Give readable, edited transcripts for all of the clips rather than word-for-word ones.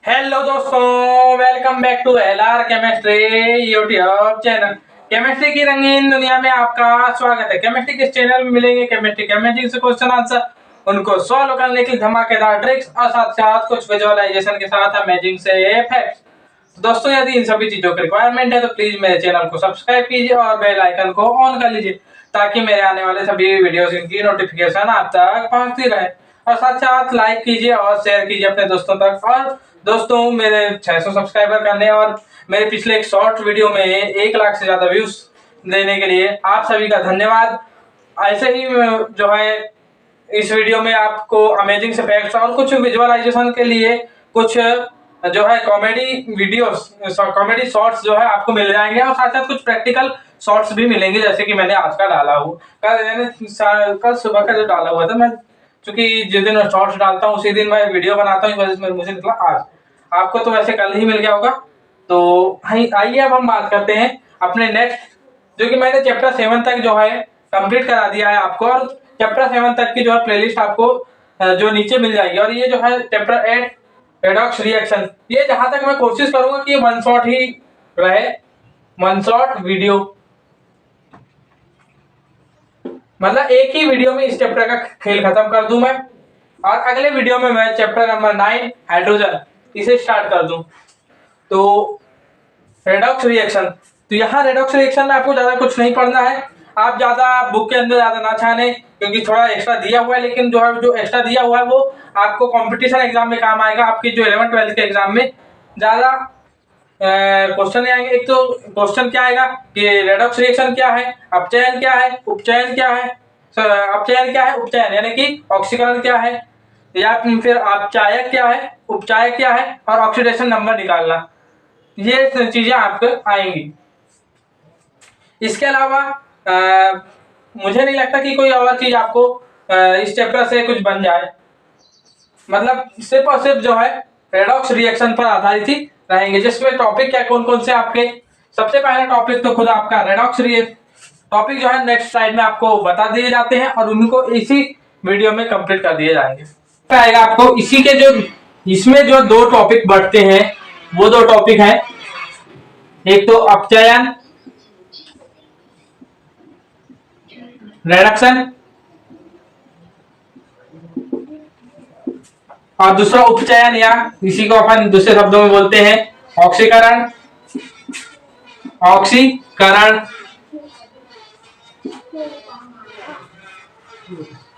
Hello दोस्तों, welcome back to LR chemistry YouTube channel. Chemistry की रंगीन दुनिया में आपका स्वागत है। केमिस्ट्री के चैनल में मिलेंगे केमिस्ट्री से क्वेश्चन आंसर, उनको सॉल्व करने की धमाकेदार ट्रिक्स और साथ साथ कुछ विजुअलाइजेशन के साथ अमेजिंग से फैक्ट्स। दोस्तों, यदि इन सभी चीजों की रिक्वायरमेंट है तो प्लीज मेरे चैनल को सब्सक्राइब कीजिए और बेल आइकन को ऑन कर लीजिए ताकि मेरे आने वाले सभी वीडियोस की नोटिफिकेशन आप तक पहुंचती रहे। और साथ साथ लाइक कीजिए और शेयर कीजिए अपने दोस्तों तक। और दोस्तों, मेरे 600 सब्सक्राइबर करने और मेरे पिछले एक शॉर्ट वीडियो में 1 लाख से ज्यादा व्यूज देने के लिए आप सभी का धन्यवाद। ऐसे ही जो है इस वीडियो में आपको अमेजिंग से फैक्ट्स और कुछ विजुअलाइजेशन के लिए कुछ जो है कॉमेडी वीडियोस, कॉमेडी शॉर्ट्स जो है आपको मिल जाएंगे और साथ साथ कुछ प्रैक्टिकल शॉर्ट्स भी मिलेंगे, जैसे कि मैंने आज का डाला हूँ। कल सुबह का जो डाला हुआ था, मैं क्योंकि जिस दिन शॉर्ट्स डालता हूँ उसी दिन मैं वीडियो बनाता हूँ, इस वजह से मुझे निकला आज। आपको तो वैसे कल ही मिल गया होगा। तो आइए अब हम बात करते हैं अपने नेक्स्ट, जो कि मैंने चैप्टर 7 तक जो है कंप्लीट करा दिया है आपको, और चैप्टर 7 तक की जो है प्लेलिस्ट आपको जो नीचे मिल जाएगी। और ये जो है चैप्टर 8 रेडॉक्स रिएक्शन, ये जहां तक मैं कोशिश करूंगा कि वन शॉट ही रहे, वन शॉट वीडियो, मतलब एक ही वीडियो में इस चैप्टर का खेल खत्म कर दूं मैं, और अगले वीडियो में मैं चैप्टर नंबर 9 हाइड्रोजन इसे स्टार्ट कर दूं। तो रेडॉक्स रिएक्शन, तो यहाँ रेडॉक्स रिएक्शन में आपको ज्यादा कुछ नहीं पढ़ना है। आप ज्यादा बुक के अंदर ज्यादा ना छाने, क्योंकि थोड़ा एक्स्ट्रा दिया हुआ है, लेकिन जो है जो एक्स्ट्रा दिया हुआ है वो आपको कंपटीशन एग्जाम में काम आएगा। आपकी जो 11th-12th के एग्जाम में ज्यादा क्वेश्चन नहीं आएंगे। एक तो क्वेश्चन क्या आएगा कि रेडॉक्स रिएक्शन क्या है, अपचयन क्या है, उपचयन क्या है, अपचयन क्या है, उपचयन यानी कि ऑक्सीकरण क्या है, या फिर अपचायक क्या है, उपचायक क्या है, और ऑक्सीडेशन नंबर निकालना, ये चीजें आपको आएंगी। इसके अलावा मुझे नहीं लगता कि कोई और चीज आपको इस चैप्टर से कुछ बन जाए, मतलब सिर्फ और सिर्फ जो है रेडॉक्स रिएक्शन पर आधारित ही रहेंगे, जिसमें टॉपिक क्या कौन कौन से आपके, सबसे पहला टॉपिक तो खुद आपका रेडॉक्स टॉपिक जो है नेक्स्ट स्लाइड में आपको बता दिए जाते हैं और उनको इसी वीडियो में कंप्लीट कर दिए जाएंगे। आएगा आपको इसी के जो इसमें जो दो टॉपिक बढ़ते हैं वो दो टॉपिक हैं, एक तो अपचयन रिडक्शन और दूसरा उपचयन, या इसी को अपन दूसरे शब्दों में बोलते हैं ऑक्सीकरण। ऑक्सीकरण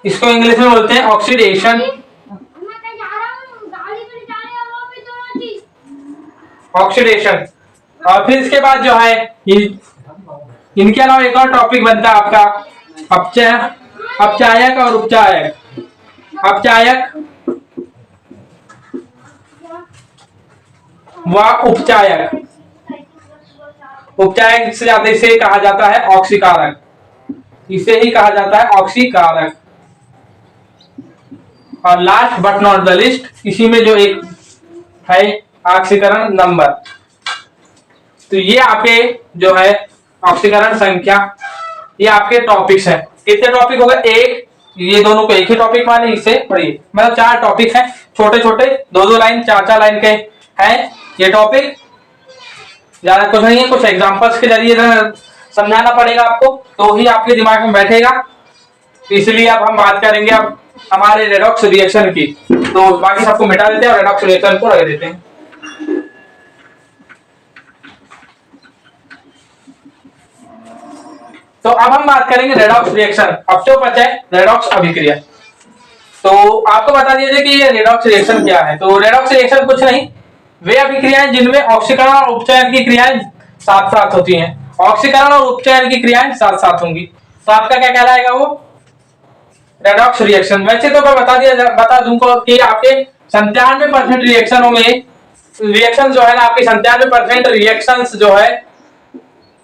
इसको इंग्लिश में बोलते हैं ऑक्सीडेशन। ऑक्सीडेशन, और फिर इसके बाद जो है इनके अलावा एक और टॉपिक बनता है आपका अपचायक और उपचायक। अपचायक व उपचायक, उपचायक से ज्यादा इसे कहा जाता है ऑक्सीकारक, इसे ही कहा जाता है ऑक्सीकारक। और last but not the list, इसी में जो एक है ऑक्सीकरण नंबर। तो ये आपके जो है ऑक्सीकरण संख्या, ये आपके टॉपिक्स हैं। कितने टॉपिक हो गए? एक, ये दोनों को एक ही टॉपिक माने, इससे पढ़िए, मतलब 4 टॉपिक हैं, छोटे छोटे 2-2 लाइन 4-4 लाइन के हैं ये टॉपिक, ज्यादा कुछ नहीं है। कुछ एग्जांपल्स के जरिए समझाना पड़ेगा आपको, तो ही आपके दिमाग में बैठेगा। इसलिए अब हम बात करेंगे अब हमारे रेडॉक्स रिएक्शन की, तो बाकी सबको मिटा देते हैं और रेडॉक्स रिएक्शन को रख देते हैं। तो अब हम बात करेंगे रेडॉक्स रिएक्शन, अपचय रेडॉक्स अभिक्रिया। तो आपको बता दीजिए कि ये रेडॉक्स रिएक्शन क्या है। तो रेडॉक्स रिएक्शन कुछ नहीं, वे अभिक्रियाएं जिनमें ऑक्सीकरण और उपचयन की क्रियाएं साथ साथ होती हैं। ऑक्सीकरण और उपचयन की क्रियाएं साथ साथ होंगी, तो आपका क्या कहलाएगा? वो रेडॉक्स रिएक्शन। वैसे तो मैं बता दूंगा कि आपके 97% रिएक्शनों में रिएक्शन जो है ना, आपकी 97% रिएक्शंस जो है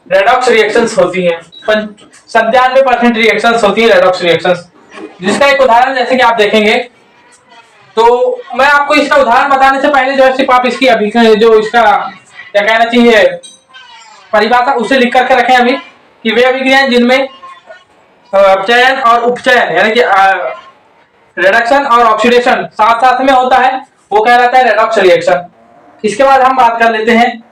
रेडॉक्स रिएक्शंस होती हैं। 97% रिएक्शंस होती है रेडॉक्स रिएक्शंस, जिसका एक उदाहरण जैसे कि आप देखेंगे, तो मैं आपको इसका उदाहरण बताने से पहले जो है सिर्फ आप इसकी अभी जो इसका क्या कहना चाहिए परिभाषा उसे लिख करके रखें अभी, कि वे अभिक्रियाएं जिनमें अपचयन और उपचयन यानी कि रिडक्शन और ऑक्सीडेशन साथ साथ में होता है, वो कहलाता है रेडॉक्स रिएक्शन। इसके बाद हम बात कर लेते हैं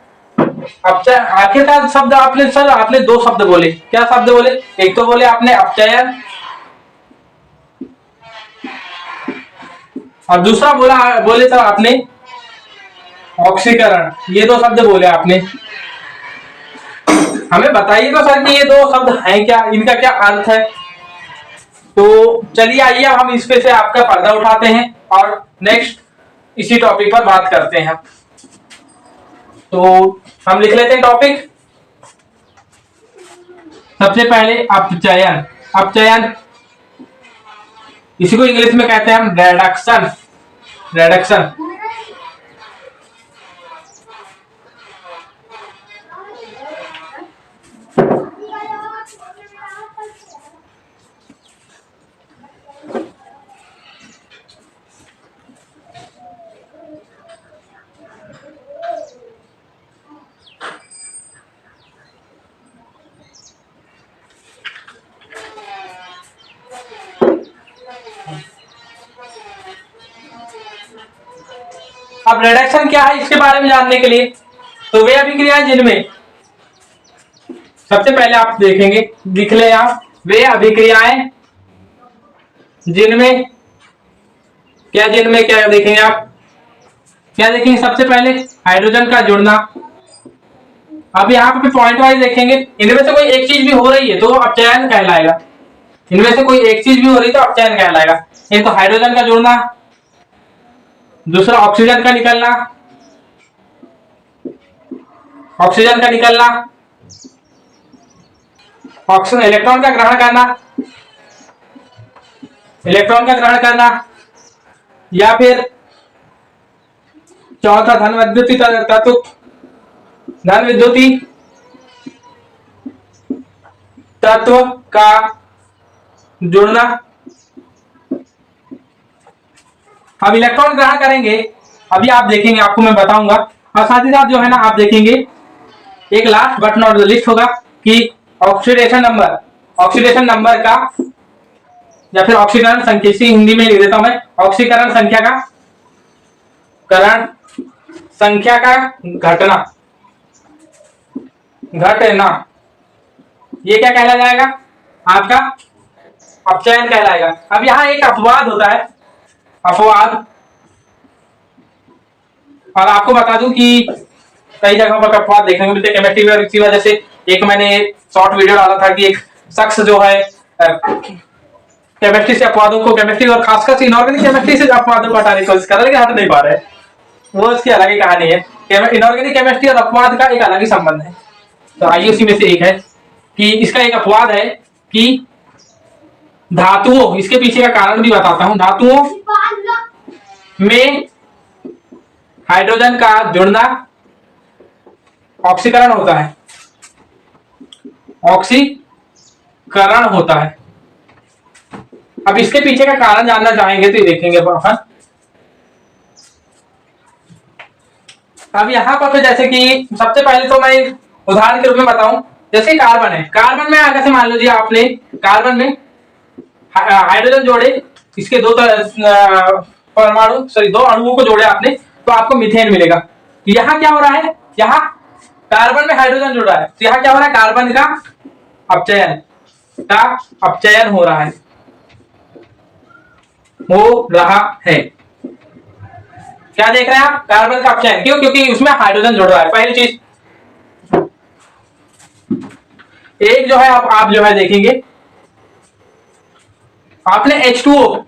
आखिरकार शब्द आपने दो शब्द बोले। क्या शब्द बोले? एक तो बोले आपने अपचयन और दूसरा बोले सर आपने ऑक्सीकरण। ये दो शब्द बोले आपने। हमें बताइए तो सर कि ये दो शब्द हैं क्या, इनका क्या अर्थ है। तो चलिए आइए हम इस पे से आपका पर्दा उठाते हैं और नेक्स्ट इसी टॉपिक पर बात करते हैं। तो हम लिख लेते हैं टॉपिक। सबसे पहले अपचयन। अपचयन इसी को इंग्लिश में कहते हैं हम रेडक्शन। रेडक्शन अब रिडक्शन क्या है इसके बारे में जानने के लिए तो वे अभिक्रियाएं जिनमें सबसे पहले आप देखेंगे, लिख ले आप, वे अभिक्रियाएं जिनमें क्या देखेंगे आप, क्या देखेंगे सबसे पहले हाइड्रोजन का जुड़ना। अब यहाँ पे पॉइंट वाइज देखेंगे, इनमें से कोई एक चीज भी हो रही है तो अपचयन कहलाएगा। इनमें से कोई एक चीज भी हो रही है तो अपचयन कहलाएगा। एक तो हाइड्रोजन का जुड़ना, दूसरा ऑक्सीजन का निकलना, ऑक्सीजन का निकलना, ऑक्सीजन इलेक्ट्रॉन का ग्रहण करना, इलेक्ट्रॉन का ग्रहण करना, या फिर चौथा धन विद्युतीय तत्व, धन विद्युतीय तत्व का जुड़ना। अब इलेक्ट्रॉन ग्रहण करेंगे, अभी आप देखेंगे, आपको मैं बताऊंगा। और साथ ही साथ जो है ना आप देखेंगे एक last but not the list होगा कि ऑक्सीडेशन नंबर का या फिर ऑक्सीकरण संख्या, इसी हिंदी में लिख देता हूं मैं, ऑक्सीकरण संख्या का घटना, ये क्या कहला जाएगा? आपका अपचयन कहलाएगा। अब यहाँ एक अपवाद होता है, अपवाद। और आपको बता दूं कि कई जगहों पर अपवाद देखने को मिलते हैं केमिस्ट्री में। इसी वजह से एक मैंने शॉर्ट वीडियो डाला था कि एक शख्स जो है केमिस्ट्री से अपवादों को, केमिस्ट्री और खासकर इनऑर्गेनिक केमिस्ट्री से अपवादों को हटाने की कोशिश कर रहा है लेकिन हट नहीं पा रहे। वो उसकी अलग ही कहानी है। इनऑर्गेनिक केमिस्ट्री और अपवाद का एक अलग ही संबंध है। तो आइए उसी में से एक है कि इसका एक अपवाद है कि धातुओं, इसके पीछे का कारण भी बताता हूं। धातुओं में हाइड्रोजन का जुड़ना ऑक्सीकरण होता है, ऑक्सीकरण होता है। अब इसके पीछे का कारण जानना चाहेंगे तो ये देखेंगे अपन। अब यहां पर तो जैसे कि सबसे पहले तो मैं उदाहरण के रूप में बताऊं, जैसे कार्बन है, कार्बन में आगे से मान लीजिए आपने कार्बन में हाइड्रोजन जोड़े, इसके दो परमाणु, सॉरी दो अणुओं को जोड़े आपने, तो आपको मीथेन मिलेगा। यहाँ क्या हो रहा है? यहाँ कार्बन में हाइड्रोजन जुड़ रहा है, तो यहाँ क्या हो रहा है? कार्बन का अपचयन हो रहा है। क्या देख रहे हैं आप? कार्बन का अपचयन। क्यों? क्योंकि उसमें हाइड्रोजन जुड़ रहा है। पहली चीज। एक जो है आप जो है देखेंगे, आपने H2O,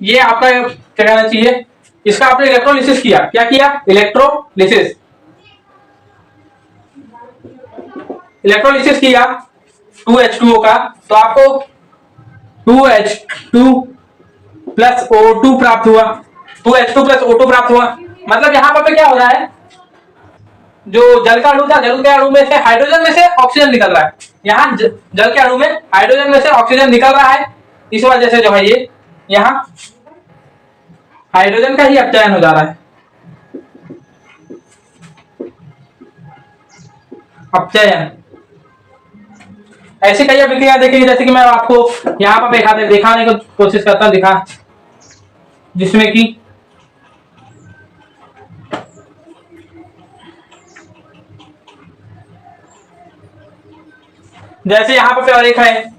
ये आपका क्या कहना चाहिए, इसका आपने इलेक्ट्रोलिसिस किया। क्या किया? इलेक्ट्रोलिसिस किया 2H2O का, तो आपको 2H2 प्लस O2 प्राप्त हुआ। 2H2 प्लस O2 प्राप्त हुआ। मतलब यहां पर क्या हो रहा है? जो जल का अणु था, जल के अणु में से हाइड्रोजन में से ऑक्सीजन निकल रहा है। यहाँ जल के अणु में हाइड्रोजन में से ऑक्सीजन निकल रहा है, इस वजह से जो है ये यहाँ हाइड्रोजन का ही अपचयन हो जा रहा है। अपचयन ऐसी कई अभिक्रिया देखेंगे, जैसे कि मैं आपको यहाँ पर दिखाने की कोशिश करता हूं, जिसमें कि जैसे यहाँ पे और एक है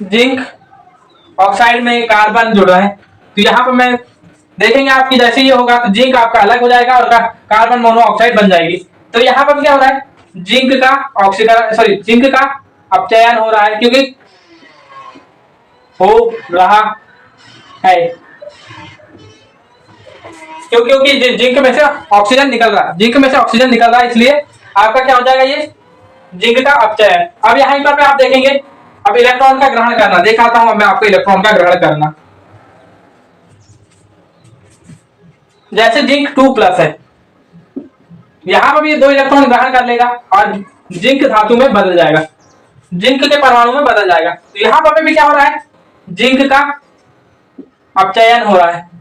जिंक ऑक्साइड में कार्बन जुड़ रहा है, तो यहाँ पे मैं देखेंगे आपकी जैसे ये होगा तो जिंक आपका अलग हो जाएगा और कार्बन मोनोऑक्साइड बन जाएगी। तो यहाँ पर क्या हो रहा है, जिंक का ऑक्सीकरण सॉरी जिंक का अपचयन हो रहा है, हो रहा है क्योंकि जिंक में से ऑक्सीजन निकल रहा है, जिंक में से ऑक्सीजन निकल रहा है, इसलिए आपका क्या हो जाएगा ये जिंक का अपचयन। अब यहाँ पर आप देखेंगे, अब इलेक्ट्रॉन का ग्रहण करना दिखाता हूं मैं आपको, इलेक्ट्रॉन का ग्रहण करना। जैसे जिंक 2+ है, यहां पर भी 2 इलेक्ट्रॉन ग्रहण कर लेगा और जिंक धातु में बदल जाएगा, जिंक के परमाणु में बदल जाएगा। तो यहां पर भी क्या हो रहा है, जिंक का अपचयन हो रहा है,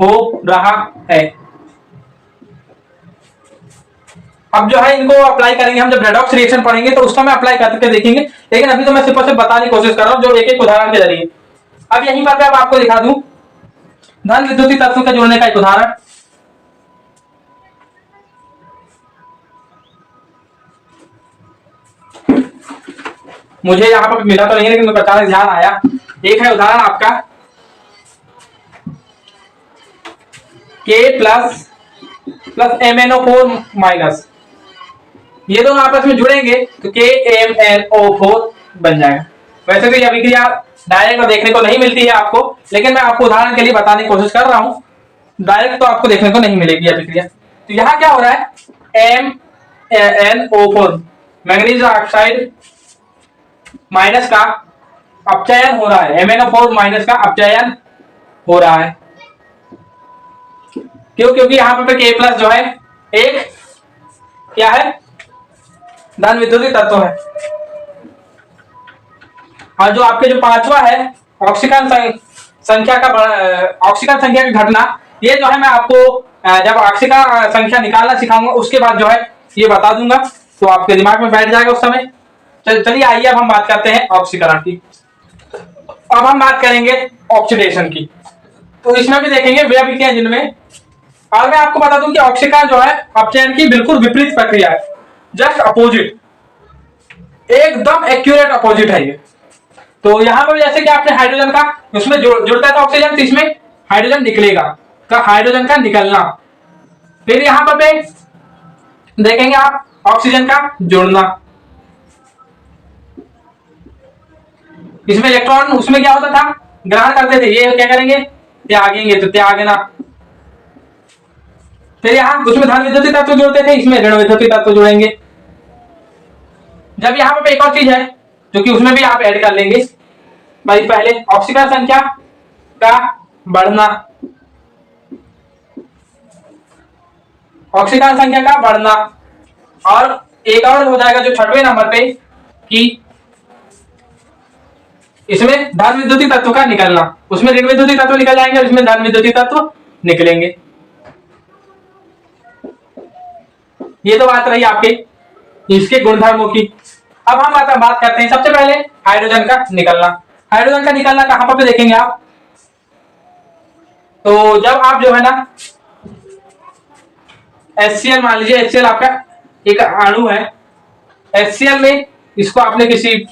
हो रहा है। अब जो है इनको अप्लाई करेंगे हम, जब रेडॉक्स रिएक्शन पढ़ेंगे तो उसमें अप्लाई करके देखेंगे, लेकिन अभी तो मैं सिर्फ बताने की कोशिश कर रहा हूं जो एक एक उदाहरण के जरिए। अब यहीं पर मैं आपको दिखा दूं धन विद्युतीय तत्व के जोड़ने का एक उदाहरण। मुझे यहाँ पर मिला तो नहीं लेकिन मेरे अचानक ध्यान आया, एक है उदाहरण आपका K+MnO4-, ये दोनों आपस में जुड़ेंगे तो KMnO4 बन जाएगा। वैसे तो ये अभिक्रिया डायरेक्ट देखने को नहीं मिलती है आपको, लेकिन मैं आपको उदाहरण के लिए बताने की कोशिश कर रहा हूं, डायरेक्ट तो आपको देखने को नहीं मिलेगी अभिक्रिया। तो यहां क्या हो रहा है, MnO4 मैग्नीज ऑक्साइड माइनस का अपचयन हो रहा है, MnO4 माइनस का अपचयन हो रहा है। क्योंकि यहां पर K+ जो है एक क्या है, धन विद्युतीय तत्व है, और जो आपके जो 5वां है ऑक्सीकरण संख्या का ऑक्सीकरण संख्या की घटना, ये जो है मैं आपको जब ऑक्सीकरण संख्या निकालना सिखाऊंगा उसके बाद जो है ये बता दूंगा, तो आपके दिमाग में बैठ जाएगा उस समय। चलिए आइए अब हम बात करते हैं ऑक्सीकरण की। अब हम बात करेंगे ऑक्सीडेशन की, तो इसमें भी देखेंगे वे अभिक्रियाएं जिनमें, और मैं आपको बता दूं कि ऑक्सीकरण जो है अपचयन की बिल्कुल विपरीत प्रक्रिया है, जस्ट अपोजिट, एकदम एक्यूरेट अपोजिट है ये। तो यहां पर जैसे कि आपने हाइड्रोजन का उसमें जुड़ता है तो ऑक्सीजन, तो इसमें हाइड्रोजन निकलेगा, तो हाइड्रोजन का निकलना। फिर यहां पर देखेंगे आप ऑक्सीजन का जुड़ना, इसमें इलेक्ट्रॉन उसमें क्या होता था, ग्रहण करते थे, ये क्या करेंगे त्यागेंगे, तो त्यागना। फिर यहां उसमें धन विद्युतीय तत्व जोड़ते थे, इसमें ऋण विद्युतीय तत्व जोड़ेंगे। जब यहां पर एक और चीज है जो कि उसमें भी आप ऐड कर लेंगे भाई, पहले ऑक्सीकरण संख्या का बढ़ना, ऑक्सीकरण संख्या का बढ़ना, और एक और हो जाएगा जो 6वें नंबर पे कि इसमें धन विद्युतीय तत्व का निकलना, उसमें ऋण विद्युतीय तत्व निकल जाएंगे और इसमें धन विद्युतीय तत्व निकलेंगे। ये तो बात रही आपके इसके गुणधर्मों की। अब हम बात करते हैं सबसे पहले हाइड्रोजन का निकलना। हाइड्रोजन का निकलना कहां पर देखेंगे आप, तो जब आप जो है ना HCl मान लीजिए, HCl आपका एक अणु है, HCl में इसको आपने किसी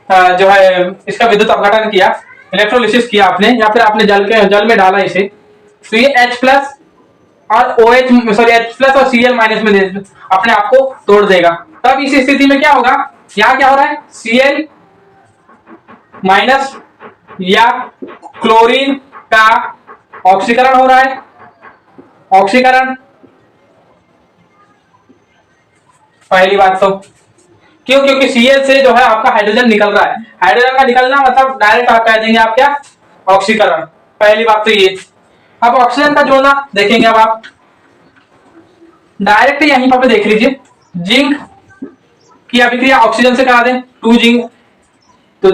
जो है इसका विद्युत अपघटन किया, इलेक्ट्रोलिसिस किया आपने, या फिर आपने जल में डाला इसे, तो ये H+ और OH सॉरी H+ और Cl- में अपने आप को तोड़ देगा। तब इस स्थिति में क्या होगा, यहाँ क्या हो रहा है, Cl- या क्लोरीन का ऑक्सीकरण हो रहा है, ऑक्सीकरण पहली बात तो क्योंकि Cl से जो है आपका हाइड्रोजन निकल रहा है, हाइड्रोजन का निकलना मतलब डायरेक्ट आप कह देंगे आप क्या, ऑक्सीकरण, पहली बात तो ये। अब ऑक्सीजन का जोड़ना देखेंगे, अब आप डायरेक्ट यहीं पर देख लीजिए, जिंक की अभिक्रिया ऑक्सीजन से करा दें, 2 जिंक तो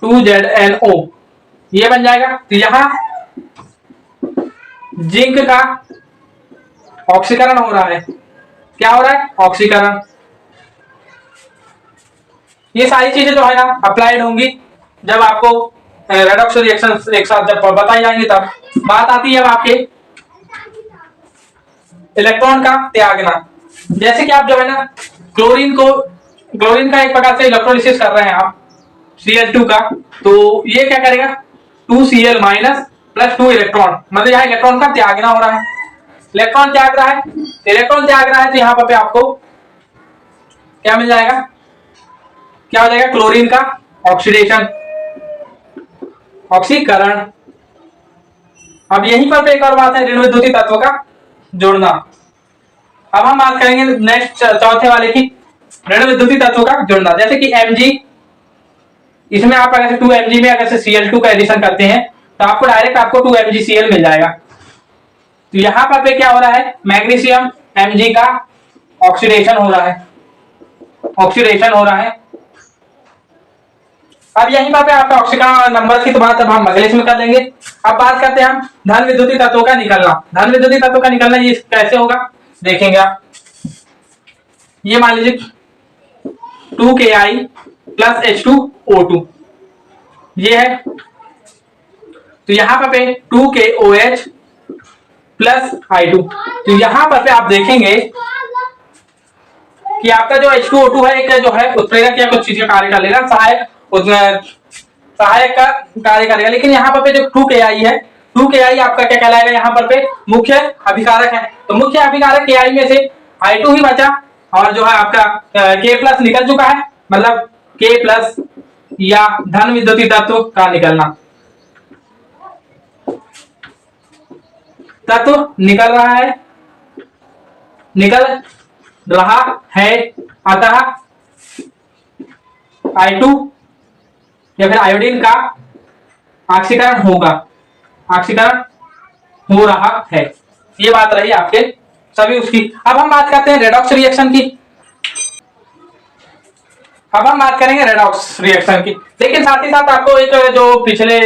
2ZnO ये बन जाएगा। तो यहां जिंक का ऑक्सीकरण हो रहा है, क्या हो रहा है, ऑक्सीकरण। ये सारी चीजें जो है ना अप्लाइड होंगी जब आपको रेडॉक्स रिएक्शन एक साथ जब बताई जाएंगी तब बात आती है अब आपके इलेक्ट्रॉन का त्यागना। जैसे कि आप जो है ना क्लोरीन का एक प्रकार से इलेक्ट्रोलिसिस कर रहे हैं आप Cl2 का, तो ये क्या करेगा 2Cl माइनस प्लस 2 इलेक्ट्रॉन, मतलब यहाँ इलेक्ट्रॉन का त्यागना हो रहा है। इलेक्ट्रॉन त्याग रहा है, तो यहाँ पर आपको क्या मिल जाएगा, क्या हो जाएगा क्लोरीन का ऑक्सीडेशन, ऑक्सीकरण। अब यहीं पर एक और बात है ऋण विद्युतीय तत्व का जोड़ना। अब हम बात करेंगे नेक्स्ट चौथे वाले की, ऋण विद्युतीय तत्व का जोड़ना। जैसे कि Mg, इसमें आप अगर 2 Mg में अगर से Cl2 का एडिशन करते हैं तो आपको डायरेक्ट आपको 2 MgCl मिल जाएगा। तो यहां पर क्या हो रहा है, मैग्नीशियम Mg का ऑक्सीडेशन हो रहा है, अब यहीं पर आपका ऑक्सीकरण नंबर की तो बात अब हम अगले इसमें कर लेंगे। अब बात करते हैं हम धन विद्युतीय तत्वों का निकलना। धन विद्युतीय तत्वों का निकलना ये कैसे होगा देखेंगे आप। ये मान लीजिए 2Ki प्लस H2O2 ये है, तो यहां पर 2KOH प्लस I2। तो यहां पर आप देखेंगे कि आपका जो H2O2 है एक जो है उत्प्रेरक या कुछ चीजें कार्य कर लेगा, सहायक का कार्य करेगा। लेकिन यहाँ पर जो 2Ki है, 2Ki आपका क्या कहलाएगा, यहाँ पर मुख्य अभिकारक है। तो मुख्य अभिकारक Ki में से I2 ही बचा और जो है आपका K प्लस निकल चुका है, मतलब K प्लस या धन विद्युतीय तत्व का निकलना, तत्व निकल रहा है, अतः I2 या फिर आयोडीन का ऑक्सीकरण हो रहा है। ये बात रही आपके सभी उसकी। अब हम बात करते हैं रेडॉक्स रिएक्शन की। लेकिन साथ ही साथ आपको एक जो पिछले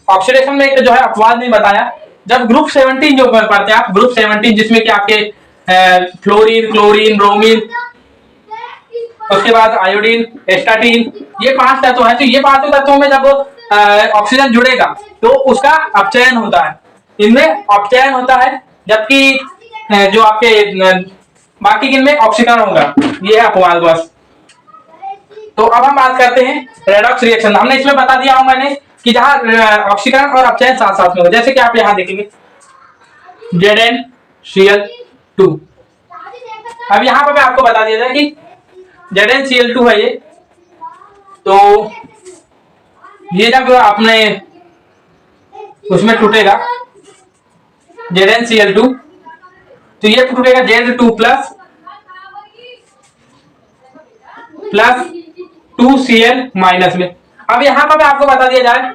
ऑक्सीडेशन में एक जो है अपवाद नहीं बताया, जब ग्रुप 17 जो पढ़ते हैं आप, ग्रुप 17 जिसमें कि आपके फ्लोरीन, क्लोरीन, ब्रोमीन, उसके बाद आयोडीन, एस्टाटीन, ये 5 तत्व हैं। तो ये 5 तत्वों में जब ऑक्सीजन जुड़ेगा तो उसका अपचयन होता है, इनमें अपचयन होता है, जबकि जो आपके बाकी किनमें ऑक्सीकरण होगा। ये है अपवाद बस। तो अब हम बात करते हैं रेडॉक्स रिएक्शन। हमने इसमें बता दिया हूं मैंने कि जहां ऑक्सीकरण और अपचयन साथ साथ में होगा। जैसे कि आप यहां देखेंगे ZnCl2। अब यहां पर आपको बता दिया जाए कि ZnCl2 है ये, तो ये जब आपने उसमें टूटेगा ZnCl2, तो ये टूटेगा Z2 प्लस 2Cl माइनस में। अब यहां पर आपको बता दिया जाए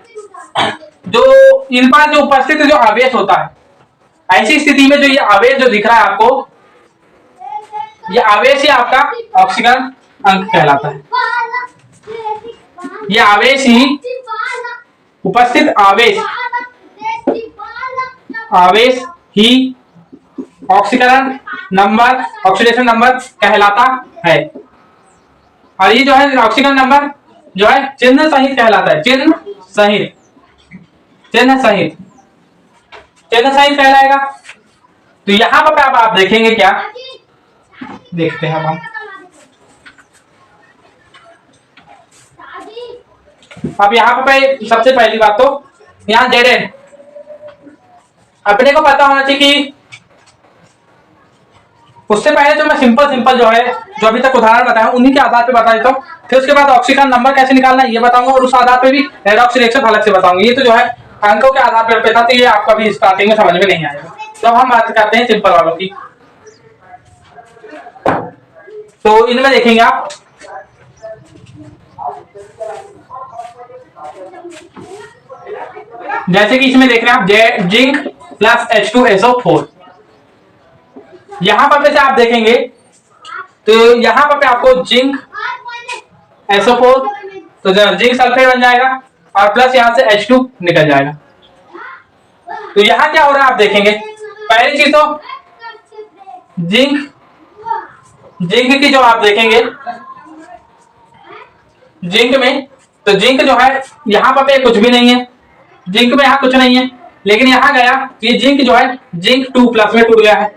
जो इन पर जो उपस्थित जो आवेश होता है, ऐसी स्थिति में जो ये आवेश जो दिख रहा है आपको, ये आवेश ही आपका ऑक्सीकरण अंक कहलाता है। ये आवेश ही उपस्थित आवेश ही ऑक्सीकरण नंबर, ऑक्सीडेशन नंबर कहलाता है। और ये जो है ऑक्सीकरण नंबर जो है चिन्ह सहित कहलाता है, चिन्ह सहित कहलाएगा। तो यहां पर आप देखेंगे, क्या देखते हैं हम। अब यहाँ पे सबसे पहली बात तो यहाँ Zn अपने को पता होना चाहिए कि उससे पहले जो मैं सिंपल जो है जो अभी तक उदाहरण बताया उन्हीं के आधार पे बता देता हूँ। फिर उसके बाद ऑक्सीकरण नंबर कैसे निकालना है ये बताऊंगा, और उस आधार पे भी रेडॉक्स रिएक्शन अलग से बताऊंगा। ये तो जो है अंकों के आधार पर था, तो ये आपको अभी स्टार्टिंग में समझ में नहीं आएगा। तो हम बात करते हैं सिंपल वालों की। तो इनमें देखेंगे आप जैसे कि इसमें देख रहे हैं आप जिंक प्लस H2SO4। यहां पर से आप देखेंगे तो यहां पर आपको जिंक SO4, तो जिंक सल्फेट बन जाएगा और प्लस यहां से H2 निकल जाएगा। तो यहां क्या हो रहा है आप देखेंगे, पहली चीज तो जिंक की जो आप देखेंगे जिंक में, तो जिंक जो है यहां पर कुछ भी नहीं है, जिंक में यहाँ कुछ नहीं है, लेकिन यहाँ गया ये जिंक जो है जिंक 2+ में टूट गया है।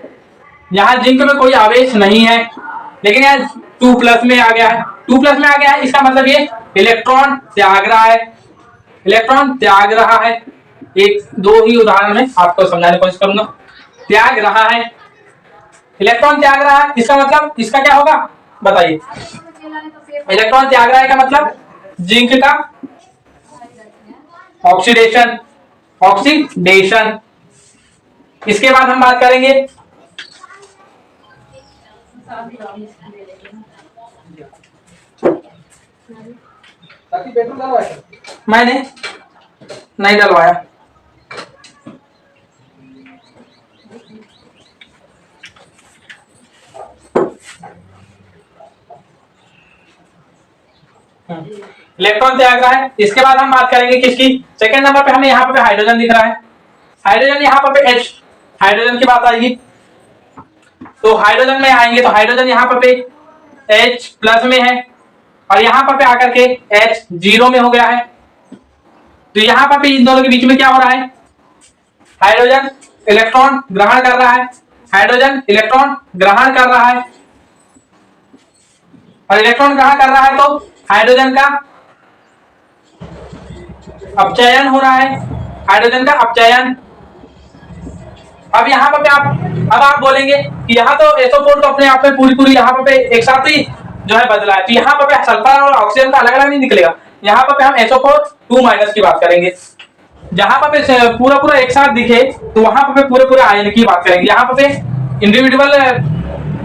यहाँ जिंक में कोई आवेश नहीं है, लेकिन यहाँ 2+ में आ गया है। 2+ में आ गया है, इसका मतलब ये इलेक्ट्रॉन त्याग रहा है, इलेक्ट्रॉन त्याग रहा है। एक दो ही उदाहरण में आपको समझाने की कोशिश करूंगा। त्याग रहा है, इलेक्ट्रॉन त्याग रहा है, इसका मतलब इसका क्या होगा बताइए। इलेक्ट्रॉन त्याग रहा है का मतलब जिंक का ऑक्सीडेशन, ऑक्सीडेशन। इसके बाद हम बात करेंगे मैंने नहीं डलवाया। इलेक्ट्रॉन त्याग रहा है। इसके बाद हम बात करेंगे किसकी, सेकंड नंबर पे हमें यहाँ पे हाइड्रोजन दिख रहा है। हाइड्रोजन यहाँ पे H, हाइड्रोजन की बात आएगी तो हाइड्रोजन में आएंगे तो हाइड्रोजन यहाँ पे H+ में है और यहाँ पे आकर के H 0 में हो गया है। तो यहाँ पे इन दोनों के बीच में क्या हो रहा है, हाइड्रोजन इलेक्ट्रॉन ग्रहण कर रहा है, हाइड्रोजन इलेक्ट्रॉन ग्रहण कर रहा है और इलेक्ट्रॉन ग्रहण कर रहा है तो हाइड्रोजन का अपचयन हो रहा है, हाइड्रोजन का अपचयन। अब यहाँ पे आप बोलेंगे कि यहाँ तो SO4 तो अपने आप में पूरी यहाँ पे एक साथ ही जो है बदला है, तो यहाँ पे सल्फर और ऑक्सीजन का अलग अलग नहीं निकलेगा। यहाँ पे हम SO4 2- की बात करेंगे। जहां पे पूरा एक साथ दिखे तो वहां पे पूरे आयन की बात करेंगे। यहाँ पे इंडिविजुअल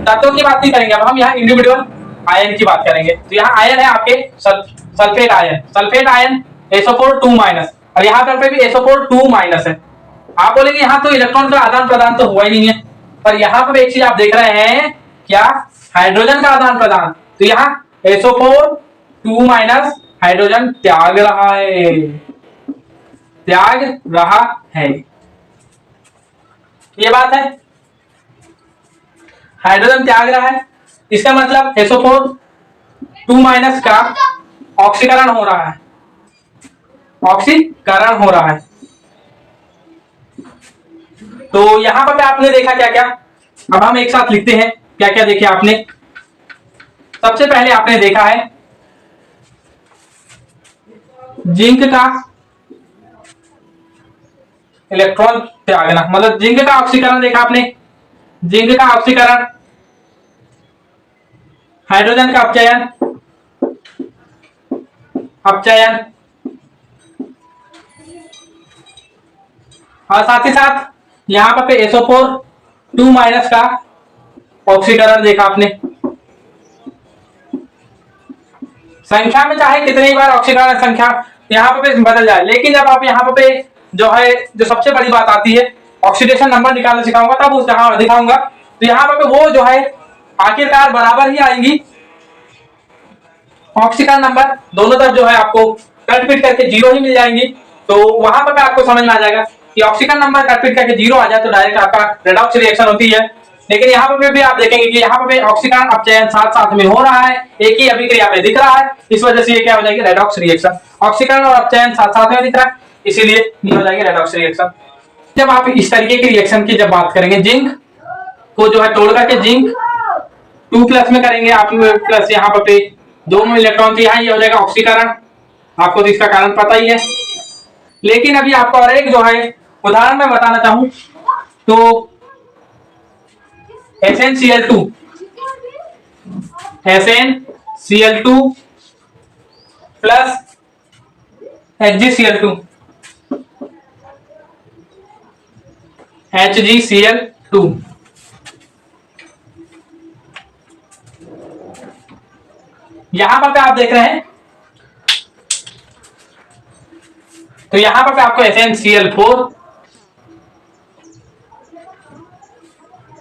तत्वों की बात नहीं करेंगे, अब हम यहाँ इंडिविजुअल आयन की बात करेंगे। तो यहाँ आयन है आपके sulphate ion, sulphate ion SO4 2- और यहाँ पर भी SO4 2- है। आप बोलेंगे यहाँ तो इलेक्ट्रॉन का आदान प्रदान तो हुआ ही नहीं है, पर यहाँ पर एक चीज आप देख रहे हैं क्या, हाइड्रोजन का आदान प्रदान। तो यहाँ SO4 2- हाइड्रोजन त्याग रहा है, त्याग रहा है, ये बात है। हाइड्रोजन त्याग रहा है, इसका मतलब SO4 2- का ऑक्सीकरण हो रहा है, ऑक्सीकरण हो रहा है। तो यहां पर आपने देखा क्या क्या, अब हम एक साथ लिखते हैं क्या क्या देखे आपने। सबसे पहले आपने देखा है जिंक का इलेक्ट्रॉन त्यागना, मतलब जिंक का ऑक्सीकरण देखा आपने, जिंक का ऑक्सीकरण, हाइड्रोजन का अपचयन, अपचयन और साथ ही साथ यहां पर SO4 2- का ऑक्सीकरण देखा आपने। संख्या में चाहे कितनी बार ऑक्सीकरण संख्या यहाँ पे बदल जाए, लेकिन जब आप यहाँ पे जो है जो सबसे बड़ी बात आती है ऑक्सीडेशन नंबर निकालना सिखाऊंगा तब उस जहां दिखाऊंगा, तो यहाँ पे वो जो है आखिरकार बराबर ही आएंगी। ऑक्सीकरण नंबर दोनों तरफ जो है आपको कट पीट करके 0 ही मिल जाएंगी। तो वहां पर आपको समझ में आ जाएगा कि ऑक्सीकरण नंबर कट पीट करके 0 आ जाए तो डायरेक्ट आपका रेडॉक्स रिएक्शन होती है। लेकिन यहाँ पे भी आप देखेंगे कि यहाँ पे ऑक्सीकरण अपचयन साथ साथ में हो रहा है, एक ही अभिक्रिया में दिख रहा है, इस वजह से ये क्या हो जाएगी, रेडॉक्स रिएक्शन। ऑक्सीकरण और अपचयन साथ साथ में दिख रहा है, इसीलिए ये हो जाएगी रेडॉक्स रिएक्शन। जब आप इस तरीके की रिएक्शन की जब बात करेंगे, जिंक को जो है तोड़ करके जिंक 2+ में करेंगे आप प्लस, यहाँ पे 2 इलेक्ट्रॉन, तो यहाँ ये हो जाएगा ऑक्सीकरण। आपको तो इसका कारण पता ही है। लेकिन अभी आपको और एक जो है उदाहरण मैं बताना चाहूं तो SnCl2 प्लस HgCl2 यहां पर आप देख रहे हैं तो यहां पर आपको SnCl4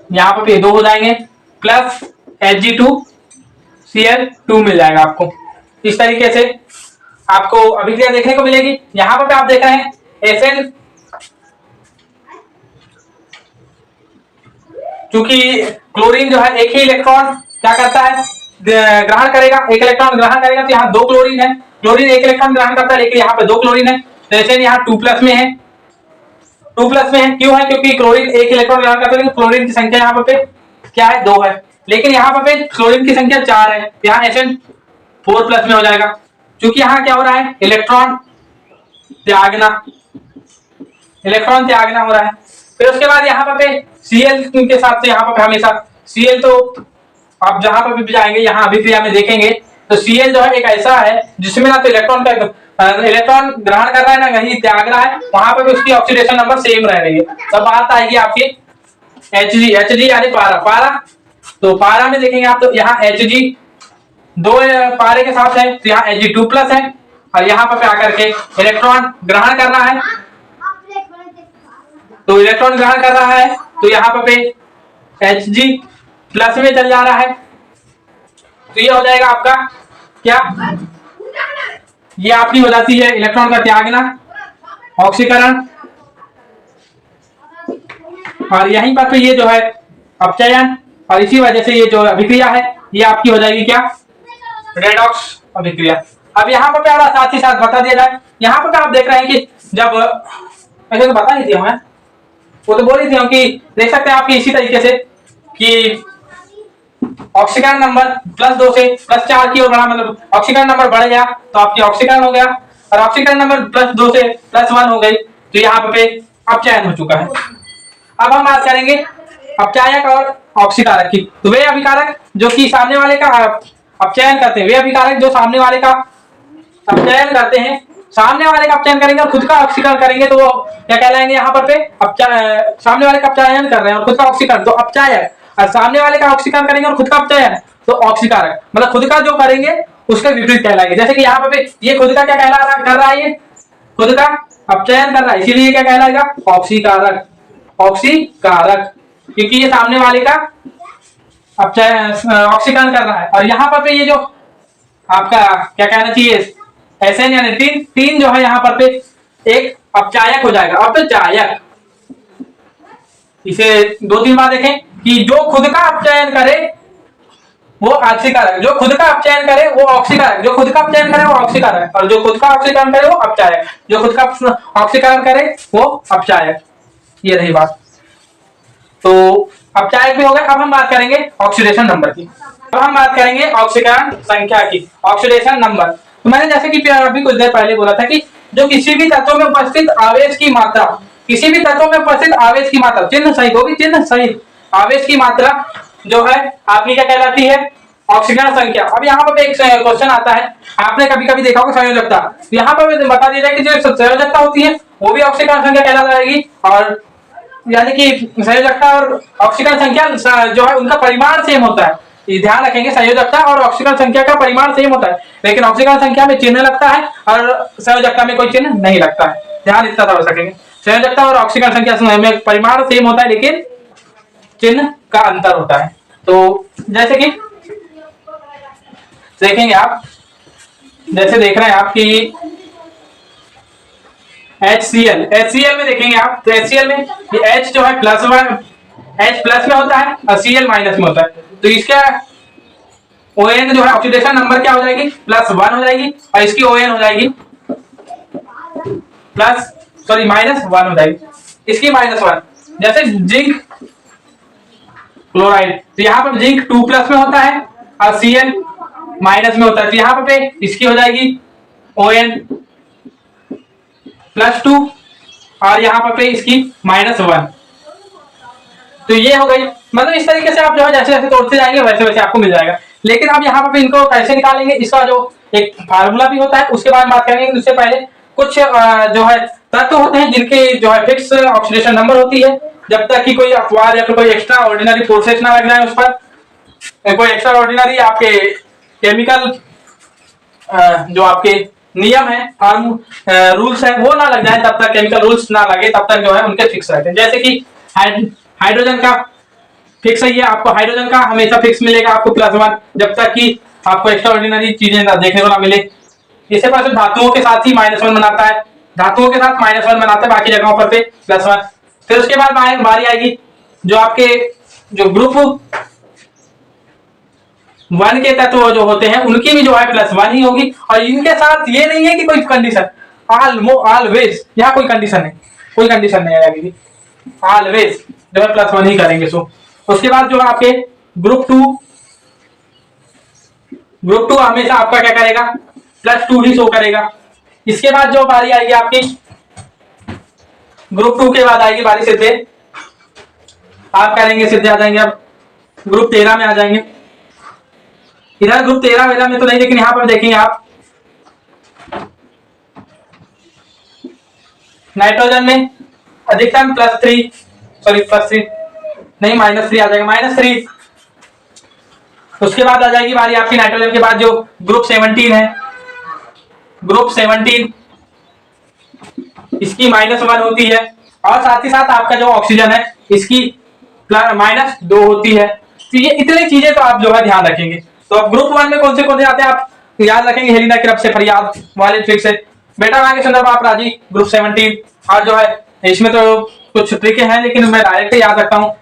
यहां पर 2 हो जाएंगे प्लस Hg2Cl2 मिल जाएगा आपको। इस तरीके से आपको अभिक्रिया देखने को मिलेगी। यहां पर आप देख रहे हैं Sn, क्योंकि क्लोरीन जो है एक ही इलेक्ट्रॉन क्या करता है, ग्रहण करेगा, एक इलेक्ट्रॉन ग्रहण करेगा, तो यहाँ 2 क्लोरीन है, क्लोरीन एक इलेक्ट्रॉन ग्रहण करता है लेकिन यहाँ पे 2 क्लोरीन है, तो ऐसे यहाँ 2+ में है, 2+ में है, क्यों है? क्योंकि क्लोरीन एक इलेक्ट्रॉन ग्रहण करता है, लेकिन क्लोरीन की संख्या यहाँ पे क्या है? 2 है, लेकिन यहाँ पे क्लोरीन की संख्या 4 है, यहाँ Sn 4+ में हो जाएगा, क्योंकि यहाँ क्या हो रहा है? इलेक्ट्रॉन त्यागना हो रहा है। फिर उसके बाद यहाँ पे Cl के साथ से यहाँ पे हमेशा Cl, तो आप जहां पर भी जाएंगे यहाँ अभिक्रिया में देखेंगे तो Cl जो है एक ऐसा है जिसमें ना तो इलेक्ट्रॉन ग्रहण कर रहा है ना कहीं त्याग रहा है, वहां पर भी उसकी ऑक्सीडेशन नंबर सेम रह रही है। तब बात आएगी आपकी Hg यानी पारा। तो पारा में देखेंगे आप तो यहाँ Hg 2 पारे के साथ है, तो यहाँ Hg2+ है, और यहाँ पर आकर के इलेक्ट्रॉन ग्रहण कर रहा है, तो इलेक्ट्रॉन ग्रहण कर रहा है, तो यहाँ पे Hg+ में चल जा रहा है। तो ये हो जाएगा आपका क्या? ये आपकी हो जाती है इलेक्ट्रॉन का त्यागना, ऑक्सीकरण, और यहीं पर तो ये जो है अपचयन, और इसी वजह से ये जो अभिक्रिया है ये आपकी हो जाएगी क्या? रेडॉक्स अभिक्रिया। अब यहाँ पर साथ ही साथ बता दिया जाए, यहाँ पर आप देख रहे हैं कि जब ऐसे तो बता ही दिया मैं, वो तो बोल ही थी कि देख सकते हैं आपकी इसी तरीके से कि ऑक्सीकरण नंबर +2 से +4 की ओर बढ़ा, मतलब ऑक्सीकरण नंबर बढ़ गया तो आपकी ऑक्सीकरण हो गया, और ऑक्सीकरण नंबर +2 से +1 हो गई, तो यहाँ पे अपचयन हो चुका है। अब हम बात करेंगे अपचायक और ऑक्सीकारक की। तो वे अभिकारक जो कि सामने वाले का अपचयन करते हैं, वे अभिकारक जो सामने वाले का अपचयन करते हैं, सामने वाले का अपचयन करेंगे और खुद का ऑक्सीकरण करेंगे, तो वो क्या कहलाएंगे? यहाँ पर सामने वाले का अपचयन कर रहे हैं और खुद का ऑक्सीकरण, तो अपचायक, और सामने वाले का ऑक्सीकरण करेंगे और खुद का अपचयन, तो ऑक्सीकारक। मतलब खुद का जो करेंगे उसके विपरीत कहलाएंगे। जैसे कि यहाँ पे ये खुद का क्या कर रहा है? ये खुद का अपचयन कर रहा है, इसीलिए क्या कहलाएगा? ऑक्सीकारक। क्योंकि ये सामने वाले का ऑक्सीकरण कर रहा है, और यहाँ पर ये जो आपका क्या कहना चाहिए? Sn यानी तीन जो है यहाँ पर एक अपचायक हो जाएगा। अपचायक, इसे 2-3 बार देखें कि जो खुद का अपचयन करे वो ऑक्सीकारक, जो खुद का अपचयन करे वो ऑक्सीकारक, जो खुद का अपचयन करे वो ऑक्सीकारक, और जो खुद का ऑक्सीकरण करे वो अपचायक, जो खुद का ऑक्सीकरण करे वो अपचायक। ये रही बात। तो अपचायक भी हो गए। अब हम बात करेंगे ऑक्सीडेशन नंबर की। अब हम बात करेंगे ऑक्सीकरण संख्या की, ऑक्सीडेशन नंबर। तो मैंने जैसे कि अभी कुछ देर पहले बोला था कि जो किसी भी तत्व में उपस्थित आवेश की मात्रा, किसी भी तत्व में उपस्थित आवेश की मात्रा, चिन्ह सहित होगी, चिन्ह सहित आवेश की मात्रा जो है आपकी क्या कहलाती है? ऑक्सीकरण संख्या। अब यहाँ पर एक क्वेश्चन आता है, आपने कभी कभी देखा होगा संयोजकता, तो यहाँ पर बता दिया जाए कि जो संयोजकता होती है वो भी ऑक्सीकरण संख्या कहला जाएगी, और यानी कि संयोजकता और ऑक्सीकरण संख्या जो है उनका परिमाण सेम होता है। ध्यान रखेंगे, संयोजकता और ऑक्सीकरण संख्या का परिमाण सेम होता है, लेकिन ऑक्सीकरण संख्या में चिन्ह लगता है और संयोजकता में कोई चिन्ह नहीं लगता है। ध्यान इतना समझ सकेंगे, संयोजकता और ऑक्सीकरण संख्या में परिमाण सेम होता है लेकिन चिन्ह का अंतर होता है। तो जैसे कि देखेंगे आप, जैसे देख रहे हैं आप कि HCl में देखेंगे आप, तो HCl में ये H जो है H+ में होता है और Cl- में होता है, तो इसका ON जो है ऑक्सीडेशन नंबर क्या हो जाएगी? +1 हो जाएगी, और इसकी ON हो जाएगी -1 हो जाएगी, इसकी -1। जैसे जिंक क्लोराइड, तो यहाँ पर जिंक 2+ में होता है और Cl- में होता है, तो यहाँ पे इसकी हो जाएगी ON +2 और यहाँ पे इसकी -1। तो ये हो गई। मतलब इस तरीके से आप जो है जैसे जैसे तोड़ते जाएंगे वैसे वैसे आपको मिल जाएगा। लेकिन अब यहाँ पे इनको कैसे निकालेंगे, इसका जो एक फार्मूला भी होता है उसके बारे में बात करेंगे। उससे पहले कुछ जो है तत्व होते हैं जिनके जो है फिक्स ऑक्सीडेशन नंबर होती है, जब तक कि कोई अपवाद या फिर कोई एक्स्ट्रा ऑर्डिनरी प्रोसेस ना लग जाए, उस पर कोई एक्स्ट्रा ऑर्डिनरी आपके केमिकल जो आपके नियम है, रूल्स है, वो ना लग जाए, तब तक केमिकल रूल्स ना लगे तब तक जो है उनके फिक्स रहते हैं। जैसे कि हाइड्रोजन का फिक्स है, आपको हाइड्रोजन का हमेशा फिक्स मिलेगा आपको +1, जब तक कि आपको एक्स्ट्रा ऑर्डिनरी चीजें देखने को ना मिले। इसे पर धातुओं के साथ ही -1 बनाता है, धातुओं के साथ -1 बनाता है, बाकी जगहों पर +1। फिर उसके बाद बारी आएगी जो आपके जो ग्रुप 1 के तत्व जो होते हैं उनकी भी जो है +1 ही होगी, और इनके साथ ये नहीं है कि कोई कंडीशन, ऑलवेज, यहाँ कोई कंडीशन नहीं, कोई कंडीशन नहीं आएगी, ऑलवेज जो है +1 ही करेंगे। सो उसके बाद जो है आपके ग्रुप टू हमेशा आपका क्या करेगा, +2 ही शो करेगा। इसके बाद जो बारी आएगी आपकी ग्रुप 2 के बाद आएगी बारी सीधे आप करेंगे, सीधे आ जाएंगे अब ग्रुप 13 में आ जाएंगे। इधर ग्रुप 13 वेला में तो नहीं, लेकिन यहां पर देखेंगे आप नाइट्रोजन में अधिकतम +3 नहीं -3 आ जाएगा, -3। उसके बाद आ जाएगी बारी आपकी नाइट्रोजन के बाद जो ग्रुप 17 है, ग्रुप 17 इसकी -1 होती है, और साथ ही साथ आपका जो ऑक्सीजन है इसकी -2 होती है। तो ये इतनी चीजें तो आप जो है ध्यान रखेंगे। तो अब ग्रुप 1 में कौन से आते हैं आप याद रखेंगे, हेलिना की रब से फरियाद वाले ट्रिक से बेटा वहां के संदर्भ आप राजी ग्रुप 17। और जो है इसमें तो कुछ ट्रिक हैं, लेकिन मैं डायरेक्ट याद रखता हूँ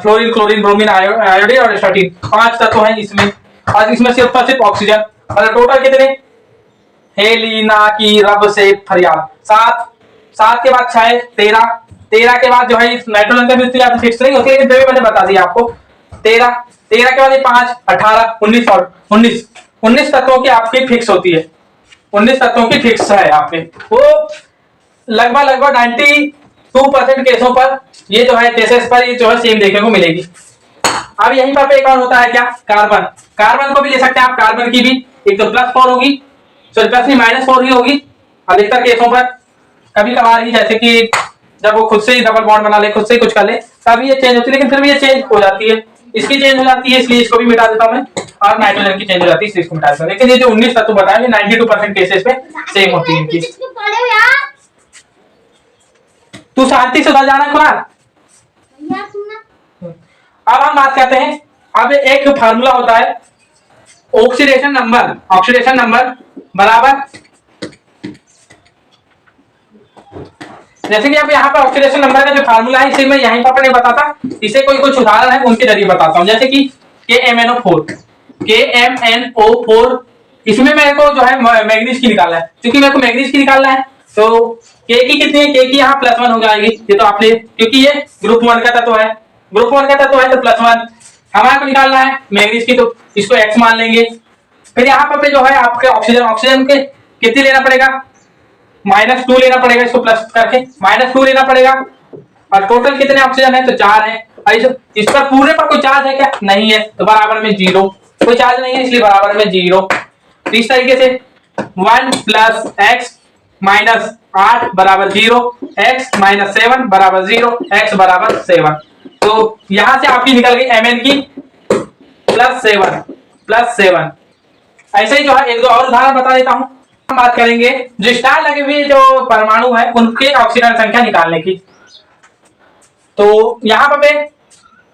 फ्लोरीन, क्लोरीन, ब्रोमीन, आयोडीन और स्टार्टिन, 5 तत्व हैं इसमें, और इसमें सिर्फ ऑक्सीजन। और टोटल कितने, हेलिना की रब से फरियाद 7 के बाद 6 13 के बाद जो है नाइट्रोजन का भी फिक्स नहीं होती है, लेकिन मैंने बता दिया आपको 13 के बाद 5 18 19 और 19 तत्वों की आपकी फिक्स होती है, 19 तत्वों की फिक्स है आपके। वो लगभग 92% केसों पर ये जो है केसेस पर ये जो है सेम देखने को मिलेगी। अब यहीं पर एक और होता है क्या, कार्बन को भी ले सकते हैं आप। कार्बन की भी एक तो +4 होगी, सॉरी प्लस नहीं -4 ही होगी अधिकतर केसों पर। कभी कभार ही जैसे कि जब वो खुद से ही डबल बॉन्ड बना ले, खुद से ही कुछ कर ले, तभी ये चेंज होती है, लेकिन फिर भी ये चेंज हो जाती है। इसकी चेंज हो जाती है इसलिए इसको भी मिटा देता हूं मैं, और नाइट्रोजन की चेंज हो जाती है इसलिए इसको मिटा देता हूं। लेकिन ये जो 19 तत्व बताए 92% केसेस पे सेम होती है इनकी। तू शांति से उधर जाना कुरान। अब हम बात करते हैं, अब एक फार्मूला होता है ऑक्सीडेशन नंबर बराबर, जैसे कि अब यहाँ पर ऑक्सीडेशन नंबर का जो फार्मूला है इसे मैं यहीं पर नहीं बताता, इसे कोई कुछ उदाहरण है उनके जरिए बताता हूं। जैसे कि KMNO4 इसमें मेरे को जो है मैग्नीज की निकालना है, क्योंकि मेरे को मैग्नीज की निकालना है। तो K की कितनी है, K की यहाँ +1 हो जाएगी, ये तो आपने, क्योंकि ये ग्रुप 1 का तत्व है, ग्रुप 1 का तत्व है तो +1 हमारे को निकालना है मैग्नीज की, तो इसको X मान लेंगे। फिर यहाँ पर जो है आपके ऑक्सीजन के कितनी लेना पड़ेगा, -2 लेना पड़ेगा, इसको प्लस करके -2 लेना पड़ेगा। और टोटल कितने ऑक्सीजन है, तो 4 है। इस पर पूरे पर कोई चार्ज है क्या, नहीं है, तो बराबर में 0, कोई चार्ज नहीं है इसलिए बराबर में 0। इस तरीके से 1 + x - 8 बराबर 0, x - 7 बराबर 0, x बराबर 7। तो यहां से आपकी निकल गई Mn की +7। ऐसे ही जो है एक दो और उदाहरण बता देता हूं। हम बात करेंगे जो स्टार लगे हुए जो परमाणु है उनके ऑक्सीजन संख्या निकालने की। तो यहां पर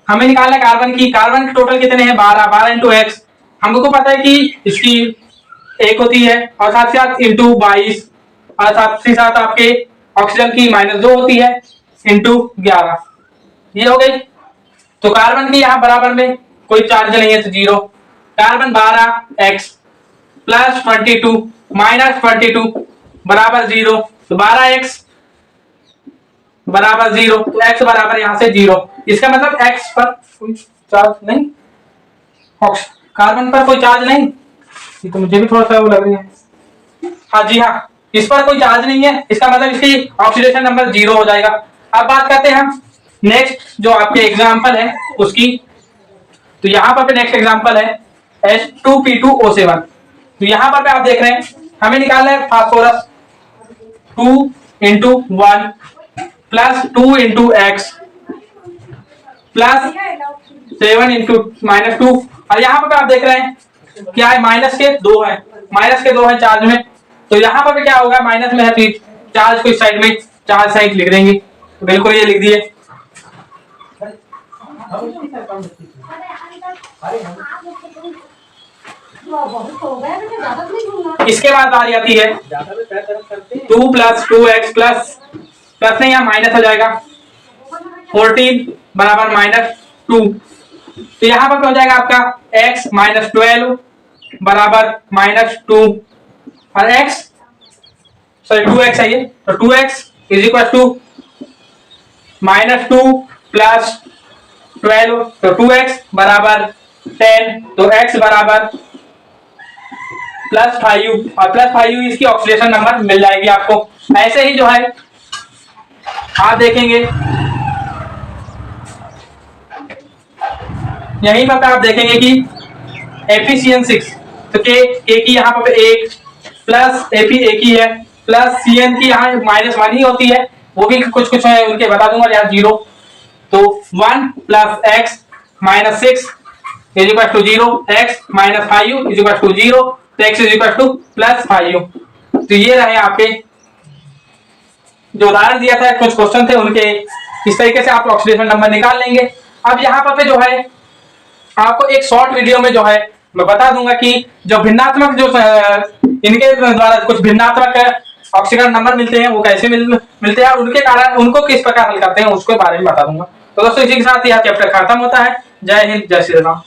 हमें निकालना है कार्बन की टोटल कितने हैं, 12 × x। हमको पता है कि इसकी 1 होती है, और साथ ही साथ × 22, और साथ ही साथ आपके ऑक्सीजन की -2 होती है × 11, ये हो गई। तो कार्बन की यहाँ बराबर में कोई चार्ज नहीं है तो 0। कार्बन 12x + 22 - 22 बराबर 0, तो 12x बराबर 0, तो x बराबर यहां से 0। इसका मतलब x पर कोई चार्ज नहीं, कार्बन पर कोई चार्ज नहीं, ये तो मुझे भी थोड़ा सा वो लग रही है। हाँ जी हाँ, इस पर कोई चार्ज नहीं है, इसका मतलब इसकी ऑक्सीडेशन नंबर 0 हो जाएगा। अब बात करते हैं हम नेक्स्ट जो आपके एग्जांपल है उसकी। तो यहां पर नेक्स्ट एग्जांपल है H2P2O7। तो यहां पर आप देख रहे हैं हमें निकालना है फास्फोरस 2 × 1 + 2 × x + 7 × -2। और यहाँ पर आप देख रहे हैं क्या है, -2 है चार्ज में। तो यहाँ पर क्या होगा, माइनस में है तो चार्ज को इस साइड में चार्ज साइड लिख देंगे, बिल्कुल ये लिख दिए। इसके बाद बारी आती है 2 + 2x प्लस नहीं, यहाँ माइनस हो जाएगा 14 बराबर -2। तो यहाँ पर क्या हो जाएगा आपका x - 12 बराबर -2, और x सॉरी 2x है ये, तो 2x is equal to -2 plus 12, तो 2x बराबर 10, तो x बराबर +5 और +5 इसकी ऑक्सीडेशन नंबर मिल जाएगी आपको। ऐसे ही जो है आप देखेंगे यहीं पर आप देखेंगे कि Fe6, तो के की यहाँ पर 1 प्लस Fe एक ही है, प्लस Cn की यहाँ -1 ही होती है, वो भी कुछ कुछ है उनके बता दूंगा यहाँ 0, तो 1 plus x -6 is equal to 0, x -5 is equal to 0, तो x इज इक्वल टू +5। तो ये रहे आपके जो उदाहरण दिया था, कुछ क्वेश्चन थे उनके, इस तरीके से आप ऑक्सीडेशन नंबर निकाल लेंगे। अब यहाँ पर जो है आपको एक शॉर्ट वीडियो में जो है मैं बता दूंगा कि जो भिन्नात्मक जो इनके द्वारा कुछ भिन्नात्मक ऑक्सीजन नंबर मिलते हैं वो कैसे मिलते हैं और उनके कारण उनको किस प्रकार हल करते हैं उसके बारे में बता दूंगा। तो दोस्तों इसी के साथ यह चैप्टर खत्म होता है। जय हिंद, जय श्री राम।